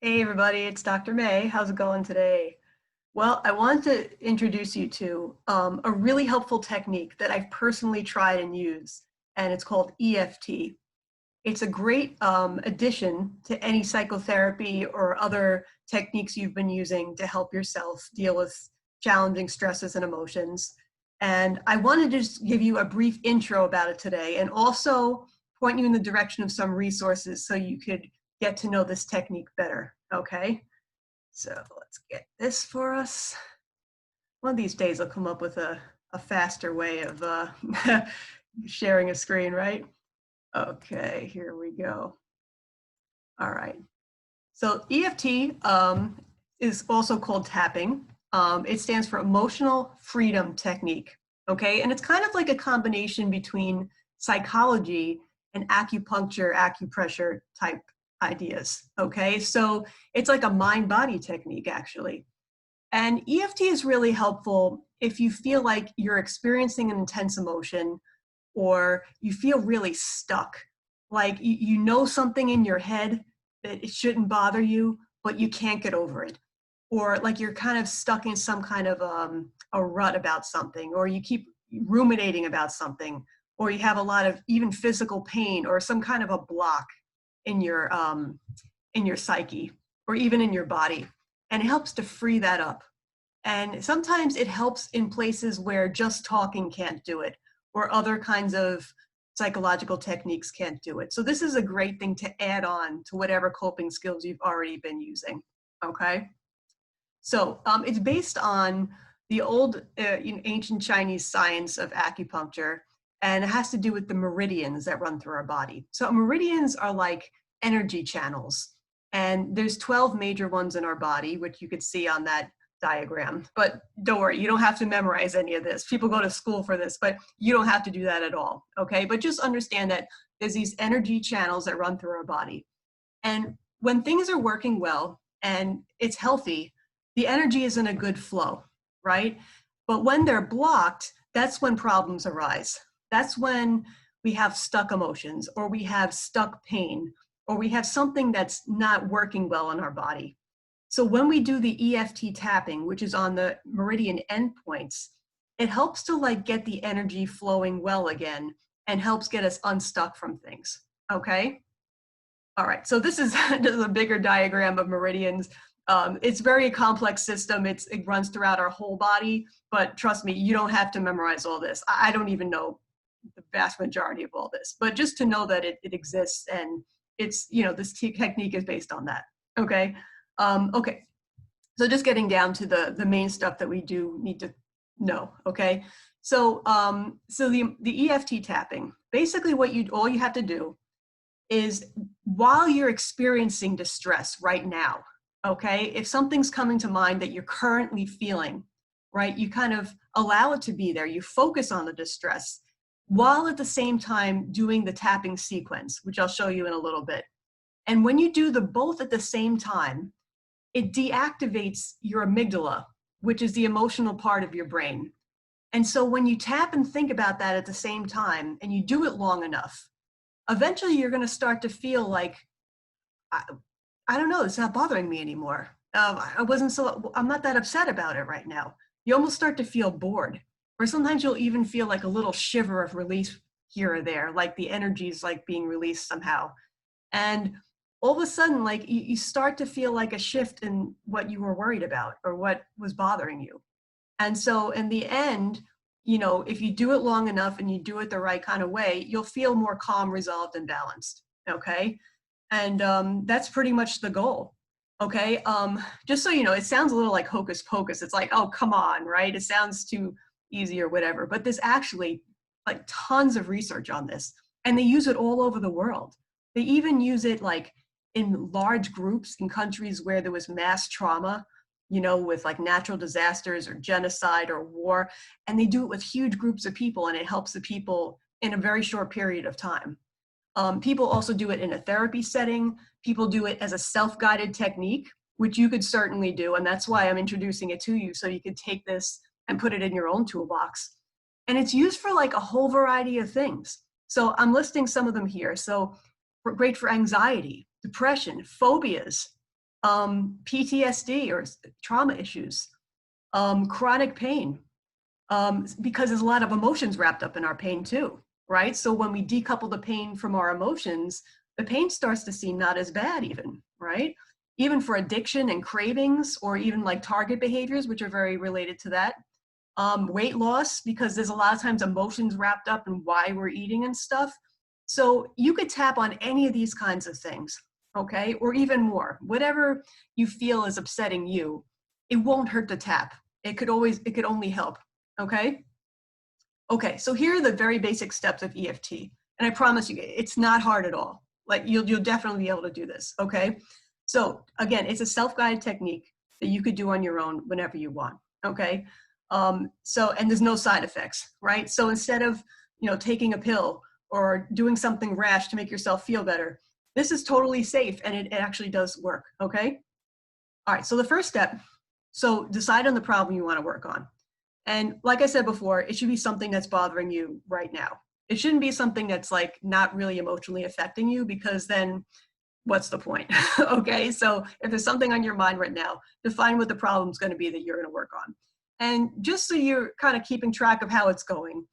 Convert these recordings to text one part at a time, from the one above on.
Hey everybody, it's Dr. May. How's it going today? Well, I wanted to introduce you to a really helpful technique that I've personally tried and used, and it's called EFT. It's a great addition to any psychotherapy or other techniques you've been using to help yourself deal with challenging stresses and emotions. And I wanted to just give you a brief intro about it today and also point you in the direction of some resources so you could get to know this technique better, okay? So let's get this for us. One of these days I'll come up with a faster way of sharing a screen, right? Okay, here we go. All right. So EFT is also called tapping. It stands for Emotional Freedom Technique, okay? And it's kind of like a combination between psychology and acupuncture, acupressure type ideas, okay? So it's like a mind-body technique, actually. And EFT is really helpful if you feel like you're experiencing an intense emotion or you feel really stuck. Like you know something in your head that it shouldn't bother you, but you can't get over it. Or like you're kind of stuck in some kind of a rut about something, or you keep ruminating about something, or you have a lot of even physical pain or some kind of a block in your psyche or even in your body. And it helps to free that up. And sometimes it helps in places where just talking can't do it, or other kinds of psychological techniques can't do it. So this is a great thing to add on to whatever coping skills you've already been using, okay? So it's based on the old ancient Chinese science of acupuncture, and it has to do with the meridians that run through our body. So meridians are like energy channels, and there's 12 major ones in our body, which you could see on that diagram. But don't worry, you don't have to memorize any of this. People go to school for this, but you don't have to do that at all, okay? But just understand that there's these energy channels that run through our body. And when things are working well and it's healthy, the energy is in a good flow, right? But when they're blocked, that's when problems arise. That's when we have stuck emotions, or we have stuck pain, or we have something that's not working well in our body. So when we do the EFT tapping, which is on the meridian endpoints, it helps to like get the energy flowing well again and helps get us unstuck from things, okay? All right, so this is just a bigger diagram of meridians. It's a very complex system. It runs throughout our whole body, but trust me, you don't have to memorize all this. I don't even know the vast majority of all this, but just to know that it exists, and it's, you know, this technique is based on that, okay? Okay, so just getting down to the main stuff that we do need to know, okay? So, so the EFT tapping, basically all you have to do is while you're experiencing distress right now, okay, if something's coming to mind that you're currently feeling, right, you kind of allow it to be there. You focus on the distress while at the same time doing the tapping sequence, which I'll show you in a little bit. And when you do the both at the same time, it deactivates your amygdala, which is the emotional part of your brain. And so when you tap and think about that at the same time, and you do it long enough, eventually you're going to start to feel like, I don't know, it's not bothering me anymore. I'm not that upset about it right now. You almost start to feel bored, or sometimes you'll even feel like a little shiver of release here or there, like the energy's like being released somehow. And all of a sudden, like you start to feel like a shift in what you were worried about or what was bothering you. And so in the end, you know, if you do it long enough and you do it the right kind of way, you'll feel more calm, resolved, and balanced, okay? And that's pretty much the goal, okay? Just so you know, it sounds a little like hocus pocus. It's like, oh, come on, right? It sounds too easy or whatever, but there's actually like tons of research on this, and they use it all over the world. They even use it like in large groups in countries where there was mass trauma, you know, with like natural disasters or genocide or war, and they do it with huge groups of people, and it helps the people in a very short period of time. People also do it in a therapy setting. People do it as a self-guided technique, which you could certainly do, and that's why I'm introducing it to you, so you could take this and put it in your own toolbox. And it's used for like a whole variety of things. So I'm listing some of them here. So great for anxiety, depression, phobias, PTSD or trauma issues, chronic pain, because there's a lot of emotions wrapped up in our pain too, right? So when we decouple the pain from our emotions, the pain starts to seem not as bad even, right? Even for addiction and cravings, or even like target behaviors, which are very related to that. Weight loss, because there's a lot of times emotions wrapped up in why we're eating and stuff. So you could tap on any of these kinds of things, okay? Or even more, whatever you feel is upsetting you, it won't hurt to tap. It could only help, okay? Okay, so here are the very basic steps of EFT. And I promise you, it's not hard at all. Like you'll definitely be able to do this, okay? So again, it's a self-guided technique that you could do on your own whenever you want, okay? And there's no side effects, right? So instead of, taking a pill or doing something rash to make yourself feel better, this is totally safe and it actually does work, okay? All right, so the first step, so decide on the problem you want to work on. And like I said before, it should be something that's bothering you right now. It shouldn't be something that's like not really emotionally affecting you, because then what's the point? Okay, so if there's something on your mind right now, define what the problem's going to be that you're going to work on. And just so you're kind of keeping track of how it's going,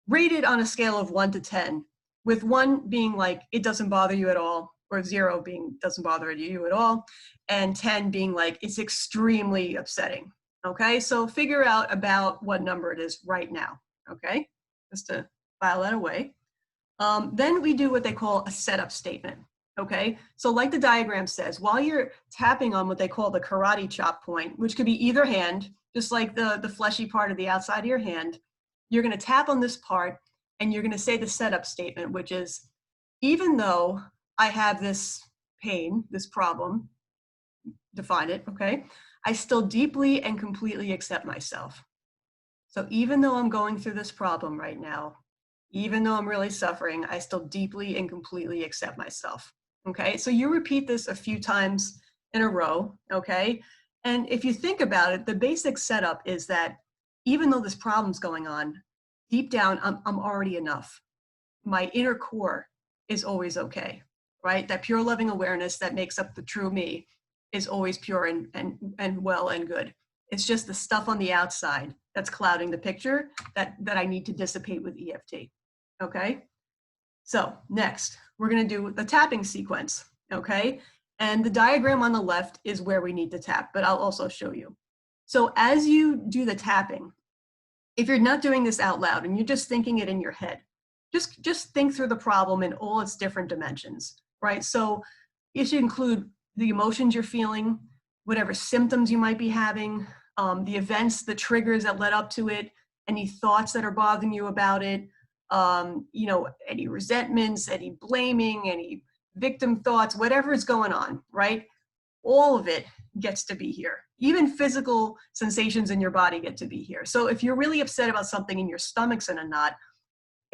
rate it on a scale of 1 to 10, with 1 being like it doesn't bother you at all, or 0 being doesn't bother you at all, and 10 being like it's extremely upsetting. Okay, so figure out about what number it is right now. Okay, just to file that away. Then we do what they call a setup statement. Okay, so like the diagram says, while you're tapping on what they call the karate chop point, which could be either hand, just like the fleshy part of the outside of your hand, you're going to tap on this part and you're going to say the setup statement, which is, even though I have this pain, this problem, define it, okay, I still deeply and completely accept myself. So even though I'm going through this problem right now, even though I'm really suffering, I still deeply and completely accept myself. Okay, so you repeat this a few times in a row, okay? And if you think about it, the basic setup is that even though this problem's going on, deep down, I'm already enough. My inner core is always okay, right? That pure loving awareness that makes up the true me is always pure and well and good. It's just the stuff on the outside that's clouding the picture that I need to dissipate with EFT, okay? So next, we're gonna do the tapping sequence, okay? And the diagram on the left is where we need to tap, but I'll also show you. So as you do the tapping, if you're not doing this out loud and you're just thinking it in your head, just think through the problem in all its different dimensions, right? So it should include the emotions you're feeling, whatever symptoms you might be having, the events, the triggers that led up to it, any thoughts that are bothering you about it, any resentments, any blaming, any victim thoughts, whatever is going on, right? All of it gets to be here. Even physical sensations in your body get to be here. So if you're really upset about something and your stomach's in a knot,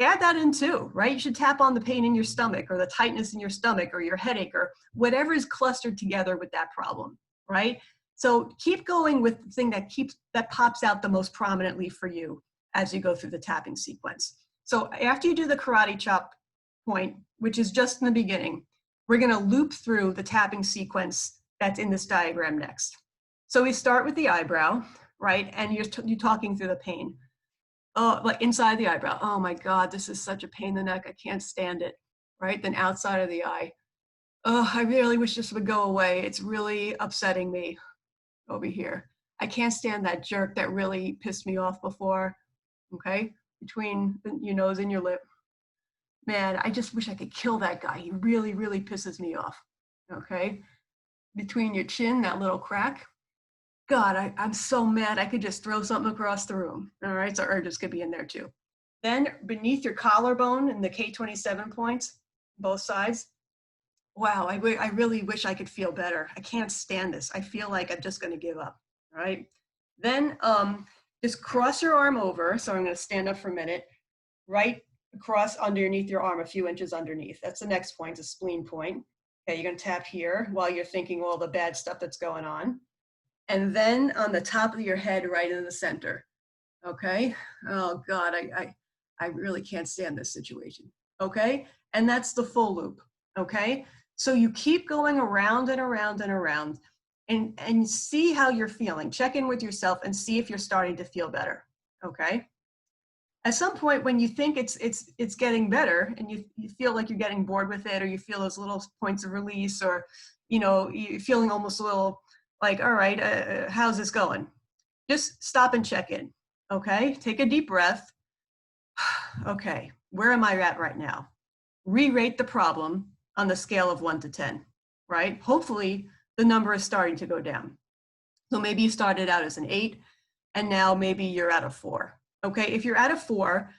add that in too, right? You should tap on the pain in your stomach or the tightness in your stomach or your headache or whatever is clustered together with that problem, right? So keep going with the thing that pops out the most prominently for you as you go through the tapping sequence. So after you do the karate chop point, which is just in the beginning, we're going to loop through the tapping sequence that's in this diagram next. So we start with the eyebrow, right? And you're talking through the pain. Oh, like inside the eyebrow. Oh my God, this is such a pain in the neck. I can't stand it, right? Then outside of the eye. Oh, I really wish this would go away. It's really upsetting me over here. I can't stand that jerk that really pissed me off before, okay? Between your nose and your lip. Man, I just wish I could kill that guy. He really, really pisses me off, okay? Between your chin, that little crack. God, I'm so mad I could just throw something across the room. All right, so urges could be in there too. Then beneath your collarbone and the K27 points, both sides. Wow, I really wish I could feel better. I can't stand this. I feel like I'm just gonna give up, all right? Then just cross your arm over. So I'm gonna stand up for a minute, right across underneath your arm, a few inches underneath. That's the next point, the spleen point. Okay, you're gonna tap here while you're thinking all the bad stuff that's going on. And then on the top of your head, right in the center. Okay. Oh God, I really can't stand this situation. Okay. And that's the full loop. Okay. So you keep going around and around and around and see how you're feeling. Check in with yourself and see if you're starting to feel better, okay? At some point when you think it's getting better and you feel like you're getting bored with it, or you feel those little points of release, or you're feeling almost a little like, all right, how's this going? Just stop and check in, okay? Take a deep breath. Okay, where am I at right now? Re-rate the problem on the scale of 1 to 10, right? Hopefully the number is starting to go down. So maybe you started out as an 8 and now maybe you're at a 4. Okay, if you're at a 4,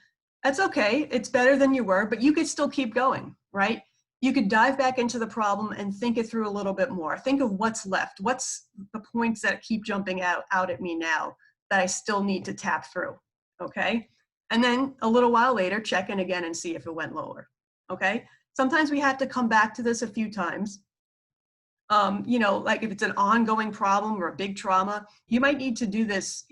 that's okay. It's better than you were, but you could still keep going, right? You could dive back into the problem and think it through a little bit more. Think of what's left. What's the points that keep jumping out at me now that I still need to tap through, okay? And then a little while later, check in again and see if it went lower, okay? Sometimes we have to come back to this a few times. Like if it's an ongoing problem or a big trauma, you might need to do this,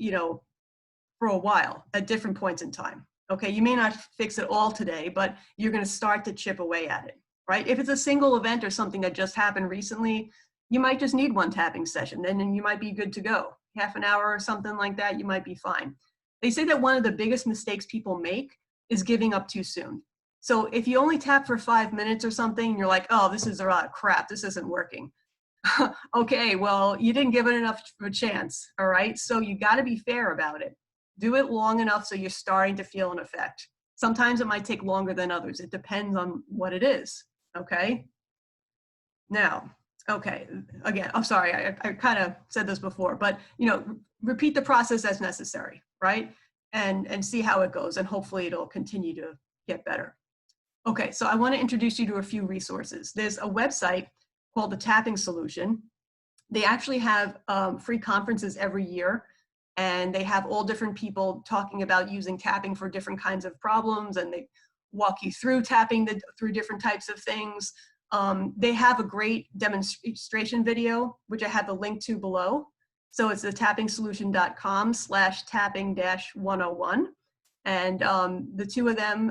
for a while at different points in time. Okay, you may not fix it all today, but you're going to start to chip away at it, right? If it's a single event or something that just happened recently, you might just need one tapping session, and then you might be good to go. Half an hour or something like that, you might be fine. They say that one of the biggest mistakes people make is giving up too soon. So if you only tap for 5 minutes or something, you're like, oh, this is a lot of crap, this isn't working. Okay, well, you didn't give it enough of a chance, all right? So you got to be fair about it. Do it long enough so you're starting to feel an effect. Sometimes it might take longer than others. It depends on what it is, okay? Now, okay, again, I'm sorry, I kind of said this before, but repeat the process as necessary, right? And see how it goes, and hopefully it'll continue to get better. Okay, so I want to introduce you to a few resources. There's a website called the Tapping Solution. They actually have free conferences every year, and they have all different people talking about using tapping for different kinds of problems, and they walk you through tapping through different types of things. They have a great demonstration video, which I have the link to below. So it's the tappingsolution.com/tapping-101. And the two of them,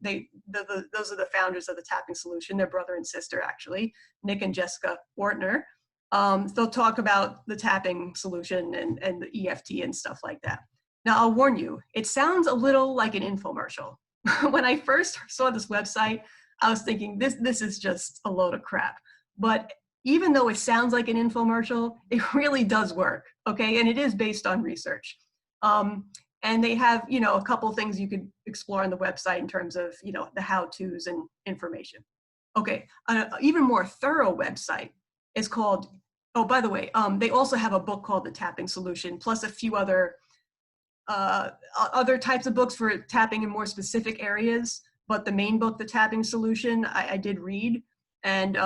those are the founders of the Tapping Solution. They're brother and sister, actually, Nick and Jessica Ortner. They'll talk about the tapping solution and the EFT and stuff like that. Now, I'll warn you, it sounds a little like an infomercial. When I first saw this website, I was thinking, this is just a load of crap. But even though it sounds like an infomercial, it really does work, okay? And it is based on research. And they have, a couple things you could explore on the website in terms of, the how-tos and information. Okay, an even more thorough website is called, oh, by the way, they also have a book called The Tapping Solution, plus a few other types of books for tapping in more specific areas. But the main book, The Tapping Solution, I did read, and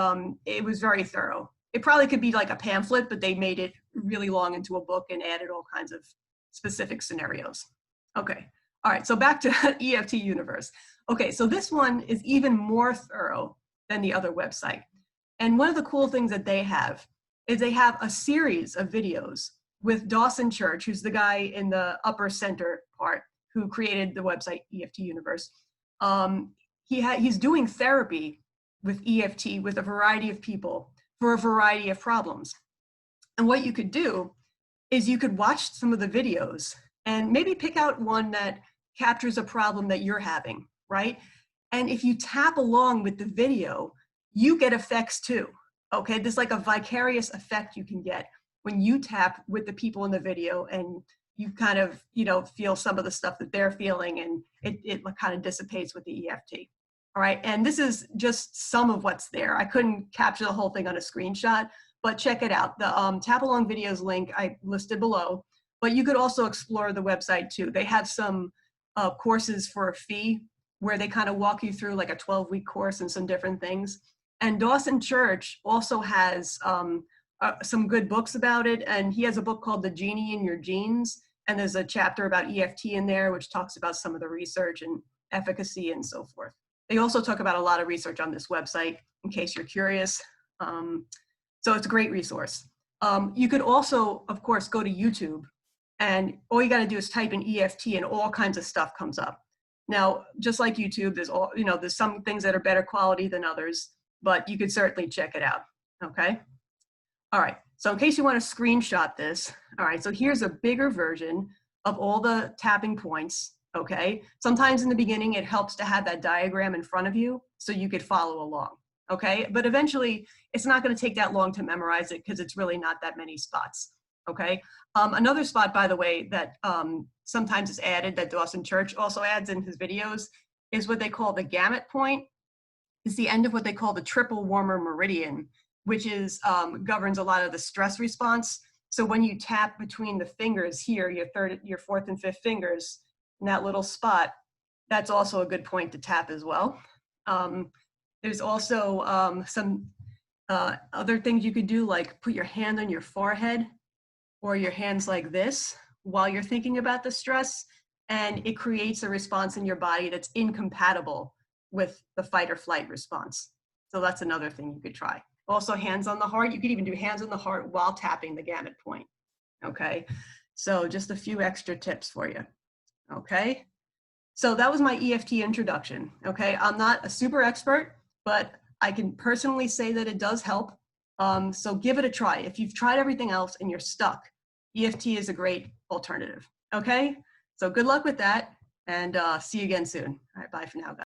it was very thorough. It probably could be like a pamphlet, but they made it really long into a book and added all kinds of specific scenarios. Okay, all right, so back to EFT Universe. Okay, so this one is even more thorough than the other website. And one of the cool things that they have is they have a series of videos with Dawson Church, who's the guy in the upper center part who created the website EFT Universe. He's doing therapy with EFT with a variety of people for a variety of problems. And what you could do is you could watch some of the videos and maybe pick out one that captures a problem that you're having, right? And if you tap along with the video, you get effects too, okay? There's like a vicarious effect you can get when you tap with the people in the video, and you kind of, feel some of the stuff that they're feeling, and it kind of dissipates with the EFT. All right, and this is just some of what's there. I couldn't capture the whole thing on a screenshot, but check it out. The tap along videos link I listed below, but you could also explore the website too. They have some courses for a fee where they kind of walk you through like a 12-week course and some different things. And Dawson Church also has some good books about it. And he has a book called The Genie in Your Genes. And there's a chapter about EFT in there, which talks about some of the research and efficacy and so forth. They also talk about a lot of research on this website, in case you're curious. So it's a great resource. You could also, of course, go to YouTube, and all you got to do is type in EFT and all kinds of stuff comes up. Now, just like YouTube, there's some things that are better quality than others, but you could certainly check it out, okay? All right, So in case you want to screenshot this, all right, so here's a bigger version of all the tapping points, okay? Sometimes in the beginning, it helps to have that diagram in front of you so you could follow along, okay? But eventually, it's not going to take that long to memorize it because it's really not that many spots, okay? Another spot, by the way, that sometimes is added, that Dawson Church also adds in his videos, is what they call the gamut point. It's the end of what they call the triple warmer meridian, which is governs a lot of the stress response. So when you tap between the fingers here, your fourth and fifth fingers, in that little spot, that's also a good point to tap as well. There's also some other things you could do, like put your hand on your forehead or your hands like this while you're thinking about the stress, and it creates a response in your body that's incompatible with the fight or flight response. So that's another thing you could try. Also, hands on the heart. You could even do hands on the heart while tapping the gamut point, okay? So just a few extra tips for you, okay? So that was my EFT introduction, okay? I'm not a super expert, but I can personally say that it does help. So give it a try. If you've tried everything else and you're stuck, EFT is a great alternative, okay? So good luck with that, and see you again soon. All right, bye for now, guys.